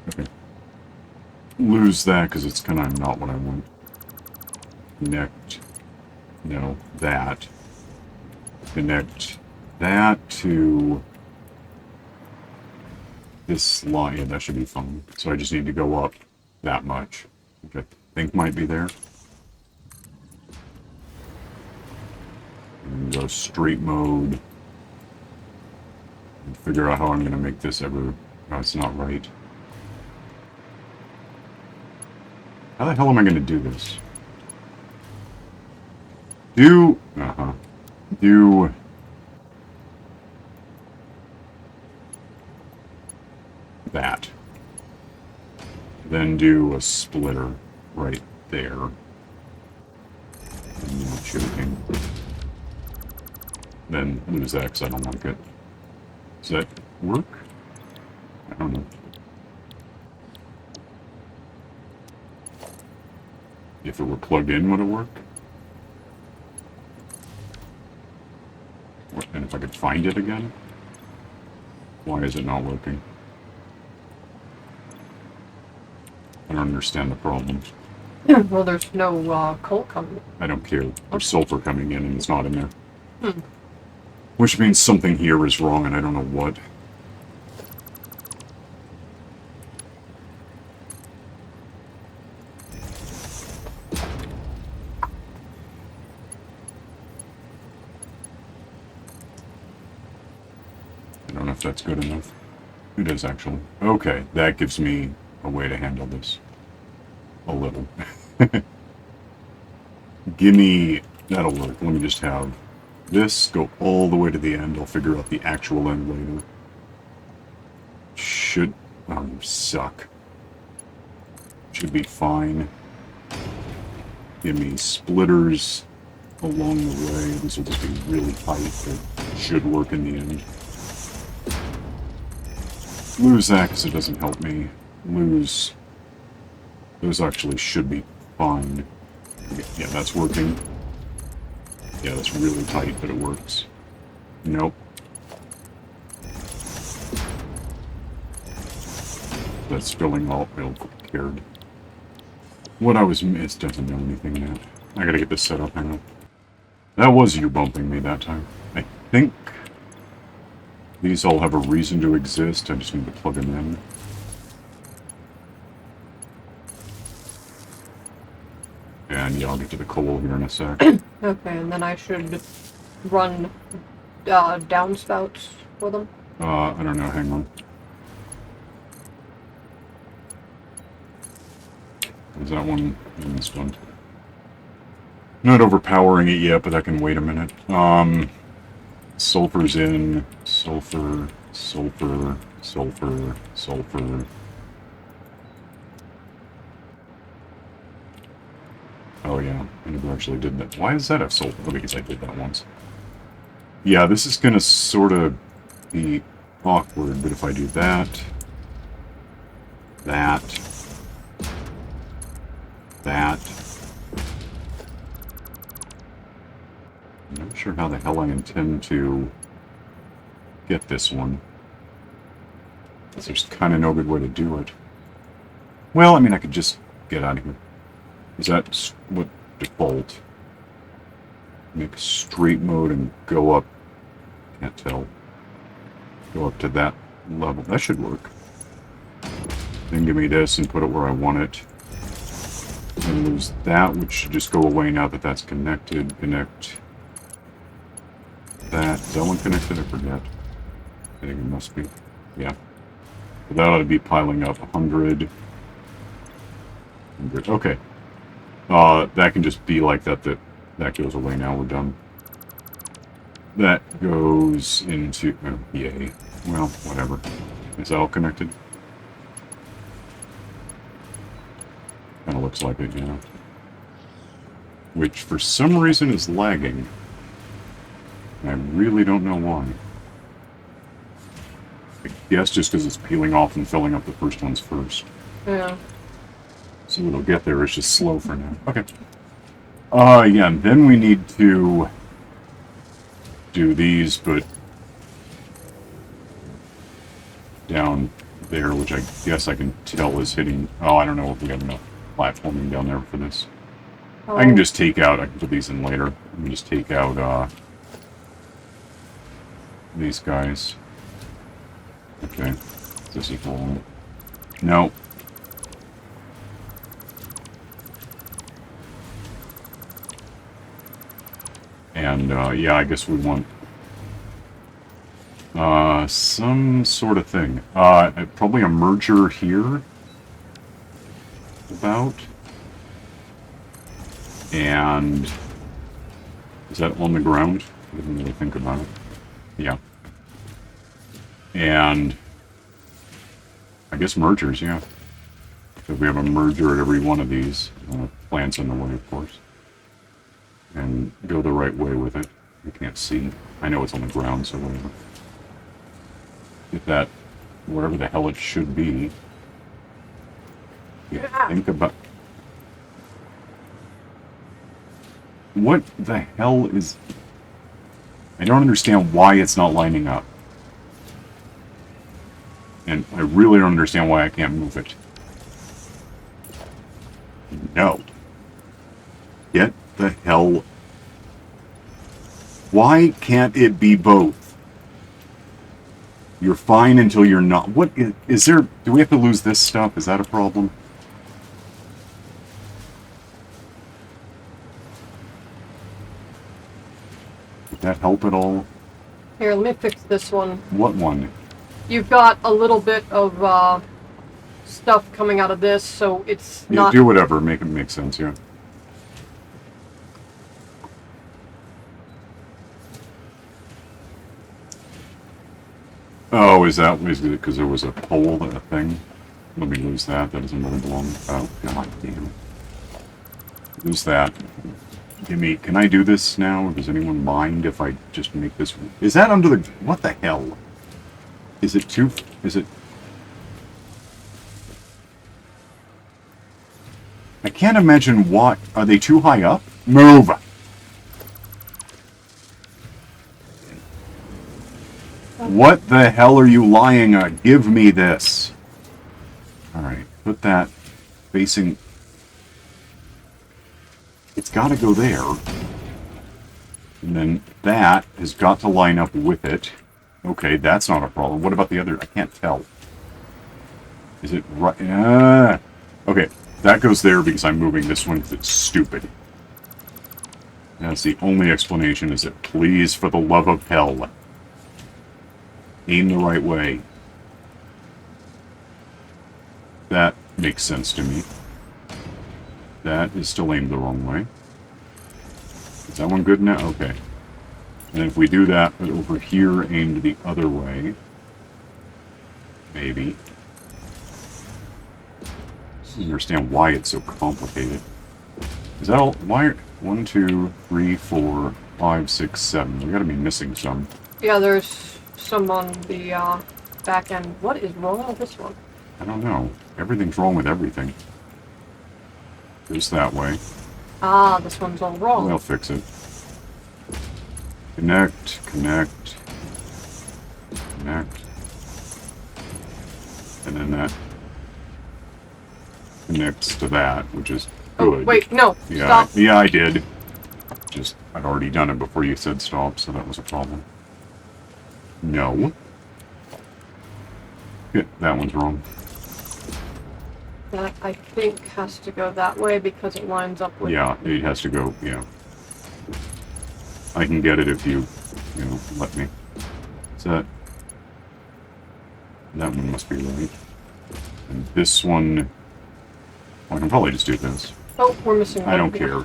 Okay. Lose that because it's kind of not what I want. Connect. No, that. Connect that to this line. Yeah, that should be fine. So I just need to go up that much, which I think might be there. And go straight mode. And figure out how I'm going to make this ever... No, it's not right. How the hell am I going to do this? Do that. Then do a splitter right there. I'm not joking. Then lose that because I don't like it. Does that work? I don't know. If it were plugged in, would it work? And if I could find it again? Why is it not working? I don't understand the problem. Well, there's no coal coming. I don't care. There's sulfur coming in and it's not in there. Hmm. Which means something here is wrong and I don't know what. I don't know if that's good enough. It is actually. Okay, that gives me a way to handle this. A little. Give me... That'll work. Let me just have this go all the way to the end. I'll figure out the actual end later. Should... Oh, you suck. Should be fine. Give me splitters along the way. This will just be really tight, but should work in the end. Lose that because it doesn't help me. Lose... Those actually should be fine. Yeah, that's working. Yeah, that's really tight, but it works. Nope. That's filling all... Well, cared. What I was... It doesn't know anything now. I gotta get this set up, hang on. That was you bumping me that time. I think... These all have a reason to exist, I just need to plug them in. And yeah, I'll get to the coal here in a sec. Okay, and then I should run downspouts for them. I don't know, hang on. Is that one? And this one. Not overpowering it yet, but that can wait a minute. Sulfur's in. Sulfur, sulfur, sulfur, sulfur. Oh yeah, I never actually did that. Why does that have sulfur? Oh, because I did that once. Yeah, this is gonna sort of be awkward, but if I do that, that, I'm not sure how the hell I intend to get this one. There's kind of no good way to do it. Well, I mean, I could just get out of here. Is that what default? Make straight mode and go up. Can't tell. Go up to that level. That should work. Then give me this and put it where I want it. And lose that, which should just go away now that that's connected. Connect that. Is that one connected? I forget. I think it must be. Yeah. But that ought to be piling up 100. 100. Okay. That can just be like that. That goes away now. We're done. That goes into... Oh, yay. Well, whatever. Is that all connected? Kind of looks like it, yeah. Which, for some reason, is lagging. I really don't know why. I guess just because it's peeling off and filling up the first ones first. Yeah. So it'll get there, it's just slow for now. Okay. Yeah, and then we need to do these, but down there, which I guess I can tell is hitting... Oh, I don't know if we have enough platforming down there for this. Oh. I can just take out... I can put these in later. I can just take out, these guys. Okay. This is wrong. No. And, yeah, I guess we want some sort of thing. Probably a merger here. About. And is that on the ground? I didn't really think about it. Yeah. And I guess mergers, yeah. Because we have a merger at every one of these. Plants in the way, of course. And go the right way with it. You can't see. I know it's on the ground, so whatever. Get that, whatever the hell it should be. Yeah. Think about... What the hell is... I don't understand why it's not lining up. And I really don't understand why I can't move it. No. Get the hell... Why can't it be both? You're fine until you're not. What is there? Do we have to lose this stuff? Is that a problem? Did that help at all? Here, let me fix this one. What one? You've got a little bit of stuff coming out of this, so it's Yeah, not... do whatever. Make it make sense, yeah. Oh, is it because there was a pole, a thing? Let me lose that. That doesn't really belong. Oh, god damn. There's that. Gimme, can I do this now? Does anyone mind if I just make this... Is that under the... What the hell? Is it too... Is it... I can't imagine what... Are they too high up? Move! What the hell are you lying on? Give me this. Alright, put that facing... It's got to go there. And then that has got to line up with it. Okay, that's not a problem. What about the other? I can't tell. Is it right? Okay, that goes there because I'm moving this one because it's stupid. That's the only explanation, is that please, for the love of hell, aim the right way. That makes sense to me. That is still aimed the wrong way. Is that one good now? Okay. And if we do that, but over here aimed the other way, maybe. I don't understand why it's so complicated. Is that all? Why? 1, 2, 3, 4, 5, 6, 7. We gotta be missing some. Yeah, there's some on the back end. What is wrong with this one? I don't know. Everything's wrong with everything. Goes that way. Ah, this one's all wrong. We'll fix it. Connect, connect, connect. And then that connects to that, which is good. Oh, wait, no, yeah, stop. Yeah, I did. Just, I'd already done it before you said stop, so that was a problem. No. Yeah, that one's wrong. That, I think, has to go that way because it lines up with... Yeah, it has to go, yeah. I can get it if you let me. Is that... That one must be right. And this one... I can probably just do this. Oh, we're missing one. I don't care.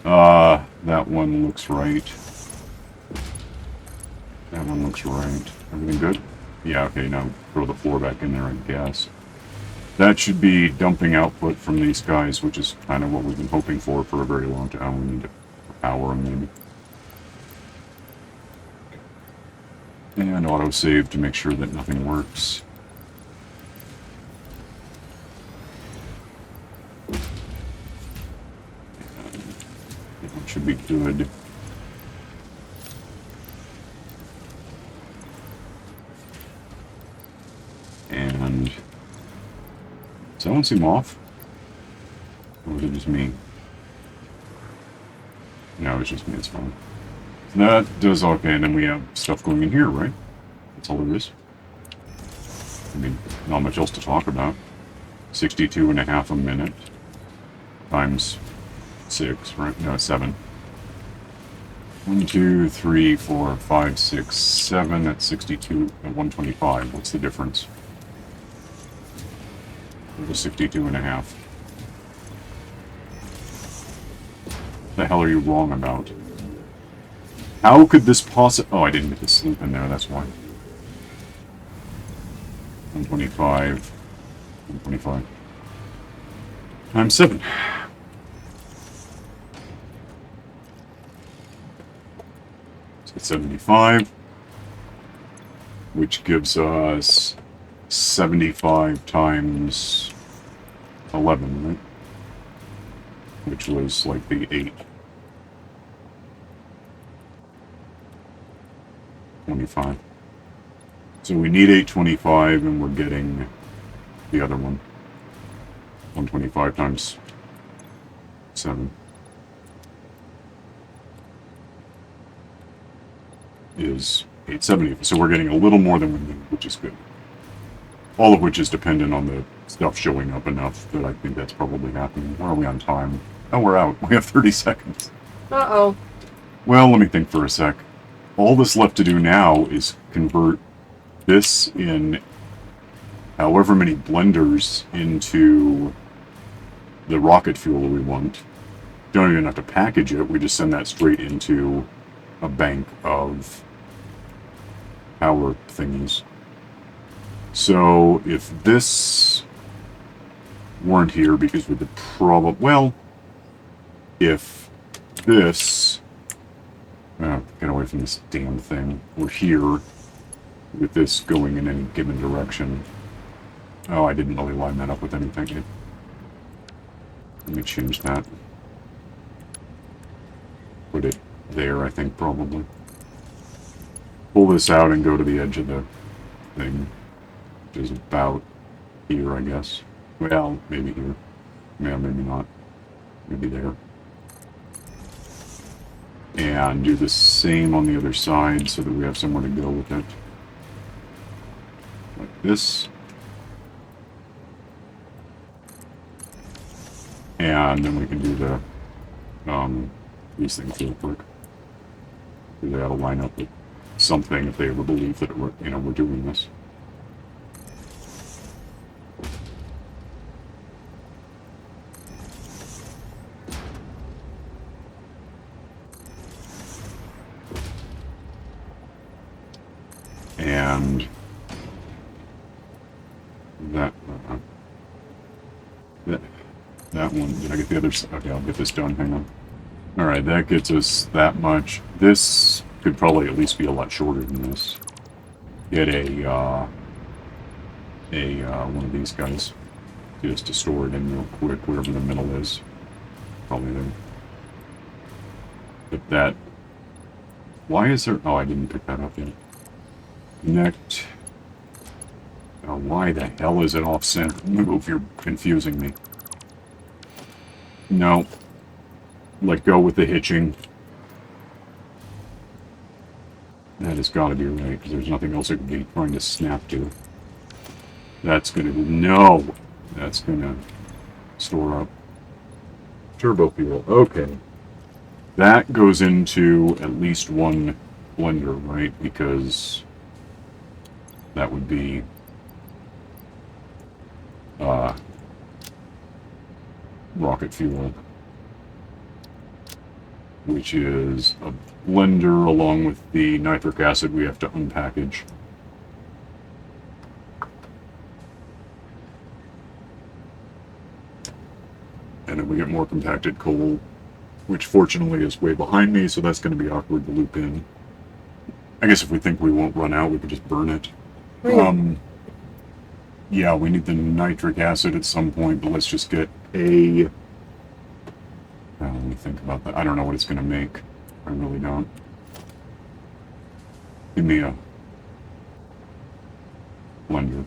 That one looks right. That one looks right. Everything good? Yeah, okay, now throw the floor back in there, I guess. That should be dumping output from these guys, which is kind of what we've been hoping for a very long time. We need to power them, maybe. And autosave to make sure that nothing works. It should be good. And... Does that one seem off? Or was it just me? No, it's just me, it's fine. So that does okay, and then we have stuff going in here, right? That's all there is. I mean, not much else to talk about. 62.5 a minute. Times 6, right? No, 7. 1, 2, 3, 4, 5, 6, 7. That's 62 and 125. What's the difference? It was 62.5. What the hell are you wrong about? How could this possibly... Oh, I didn't get the sleep in there, that's why. 125. 125. Times 7. So 75. Which gives us 75 times 11, right? Which was like the 8. 25. So we need 825 and we're getting the other one. 125 times 7 is 870. So we're getting a little more than we need, which is good. All of which is dependent on the stuff showing up enough that I think that's probably happening. Where are we on time? Oh, we're out. We have 30 seconds. Uh-oh. Well, let me think for a sec. All that's left to do now is convert this in however many blenders into the rocket fuel we want. Don't even have to package it. We just send that straight into a bank of power thingies. So if this weren't here, because we could probably... Well, if this... Oh, get away from this damn thing. We're here with this going in any given direction. Oh, I didn't really line that up with anything. Let me change that. Put it there, I think, probably. Pull this out and go to the edge of the thing, which is about here, I guess. Well, maybe here. Yeah, maybe not. Maybe there. And do the same on the other side so that we have somewhere to go with it. Like this. And then we can do the, these things real quick. They ought to line up with something if they ever believe that we're, we're doing this. And that one, did I get the other side? Okay, I'll get this done, hang on. Alright, that gets us that much. This could probably at least be a lot shorter than this. Get one of these guys just to store it in real quick, wherever the middle is. Probably there. But that... Why is there... Oh, I didn't pick that up yet. Connect... Oh, why the hell is it off-center? Move, you're confusing me. No. Let go with the hitching. That has got to be right, because there's nothing else it could be trying to snap to. That's going to... No! That's going to store up. Turbo fuel. Okay. That goes into at least one blender, right? Because that would be... rocket fuel, which is a blender along with the nitric acid we have to unpackage. And then we get more compacted coal, which fortunately is way behind me, so that's going to be awkward to loop in. I guess if we think we won't run out, we could just burn it. Yeah, we need the nitric acid at some point, but let's just get a... let me think about that. I don't know what it's going to make. I really don't. Give me a blender.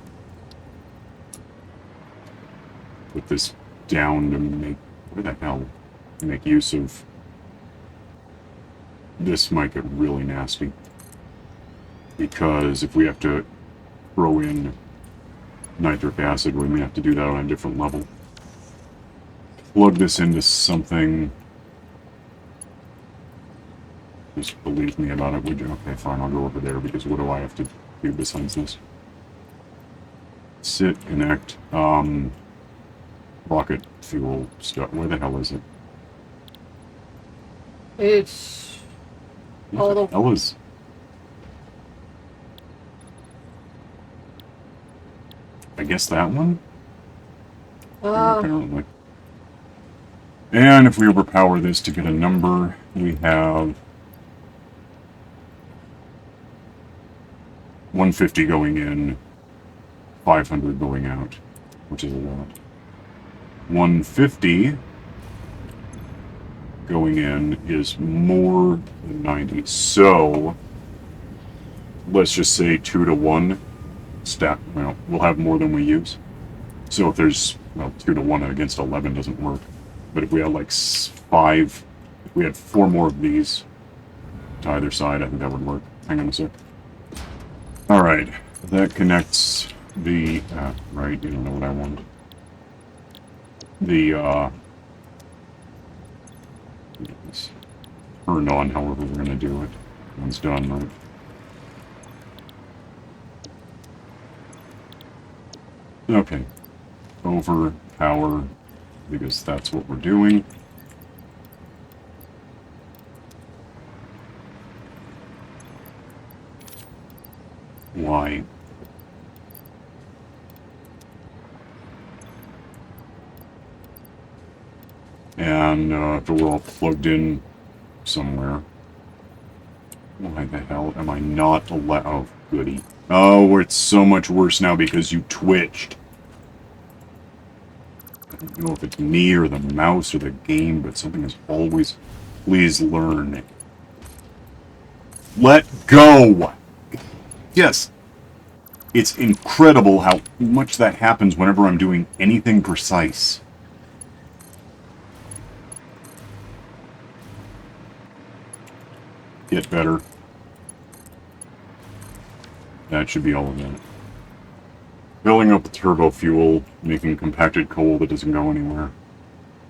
Put this down to make... What the hell? To make use of... This might get really nasty. Because if we have to throw in nitric acid, we may have to do that on a different level. Plug this into something. Just believe me about it, would you? Okay, fine, I'll go over there, because what do I have to do besides this? Sit, connect, rocket fuel stuff. Where the hell is it? It's... What the hell is... I guess that one? Apparently. And if we overpower this to get a number, we have 150 going in, 500 going out, which is a lot. 150 going in is more than 90. So, let's just say 2 to 1 stack. Well, we'll have more than we use. So if there's, well, 2 to 1 against 11 doesn't work. But if we had like 5, if we had 4 more of these to either side, I think that would work. Hang on a sec. Alright, that connects the, right, you don't know what I want. The, turned on however we're gonna do it. One's done, right? Okay. Overpower, because that's what we're doing. Why? And can if we're all plugged in somewhere. Why the hell am I not allowed? Oh, goody. Oh, it's so much worse now because you twitched. I don't know if it's me or the mouse or the game, but something is always... Please learn. Let go! Yes. It's incredible how much that happens whenever I'm doing anything precise. Get better. That should be all of that. Filling up with turbo fuel, making compacted coal that doesn't go anywhere.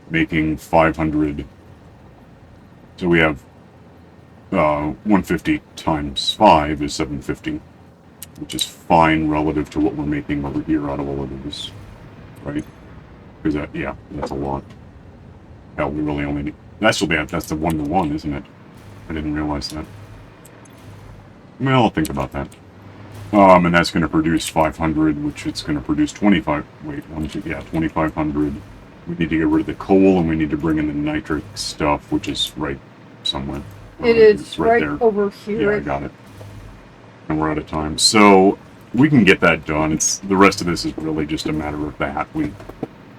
Making 500. So we have 150 times 5 is 750. Which is fine relative to what we're making over here out of all of this. Right? Because that, yeah, that's a lot. Hell, we really only need... That's the 1-to-1, isn't it? I didn't realize that. Well, I'll think about that. And that's going to produce 500, which it's going to produce 25... Wait, 2,500. We need to get rid of the coal, and we need to bring in the nitric stuff, which is right somewhere. It is right there. over here. Yeah, I got it. And we're out of time. So, we can get that done. The rest of this is really just a matter of that. We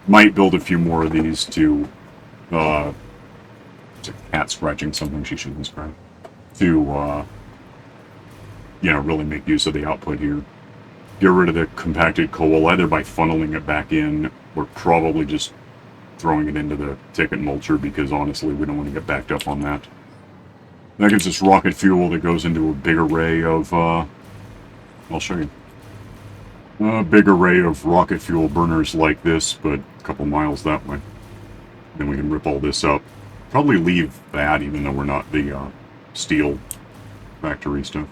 might build a few more of these to... it's a cat scratching something she shouldn't scratch. To, really make use of the output here. Get rid of the compacted coal, either by funneling it back in, or probably just throwing it into the ticket mulcher, because honestly, we don't want to get backed up on that. That gives us rocket fuel that goes into a big array of, I'll show you. A big array of rocket fuel burners like this, but a couple miles that way. Then we can rip all this up. Probably leave that, even though we're not the steel factory stuff.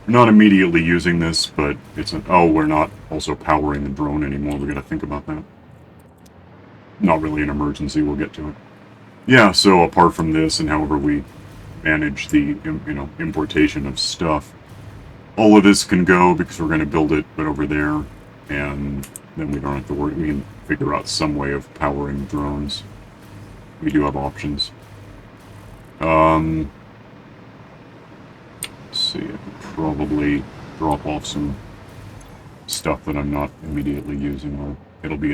We're not immediately using this, but it's we're not also powering the drone anymore. We gotta think about that. Not really an emergency, we'll get to it. Yeah, so apart from this and however we manage the, importation of stuff, all of this can go because we're gonna build it right over there, and then we don't have to worry. We can figure out some way of powering drones. We do have options. Let's see, I could probably drop off some stuff that I'm not immediately using, or it'll be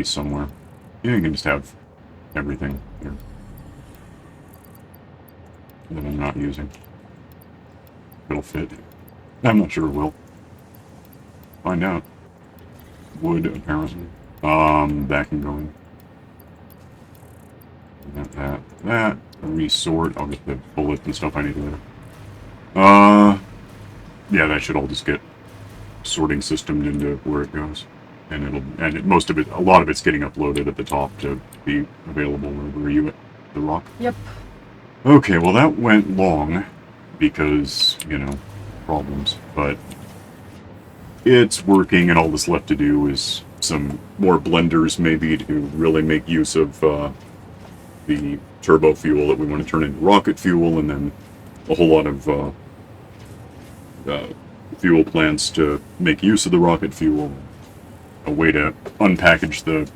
somewhere. Yeah, you can just have everything here that I'm not using. It'll fit. I'm not sure it will. Find out. Wood, apparently. That can go in. That. Resort. I'll get the bullet and stuff I need later. Yeah, that should all just get sorting systemed into where it goes. And a lot of it's getting uploaded at the top to be available wherever you the rock. Yep. Okay, well that went long because, problems, but it's working, and all that's left to do is some more blenders maybe to really make use of the turbo fuel that we want to turn into rocket fuel, and then a whole lot of fuel plants to make use of the rocket fuel. A way to unpackage the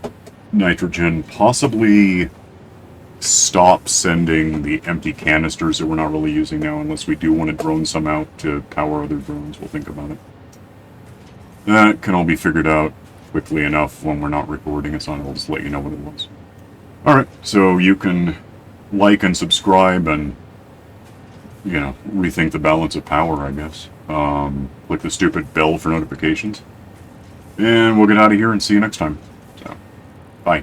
nitrogen, possibly stop sending the empty canisters that we're not really using now, unless we do want to drone some out to power other drones. We'll think about it. That can all be figured out quickly enough when we're not recording. It's on. I'll just let you know what it was. Alright, so you can like and subscribe and, rethink the balance of power, I guess. Click the stupid bell for notifications. And we'll get out of here and see you next time. So, bye.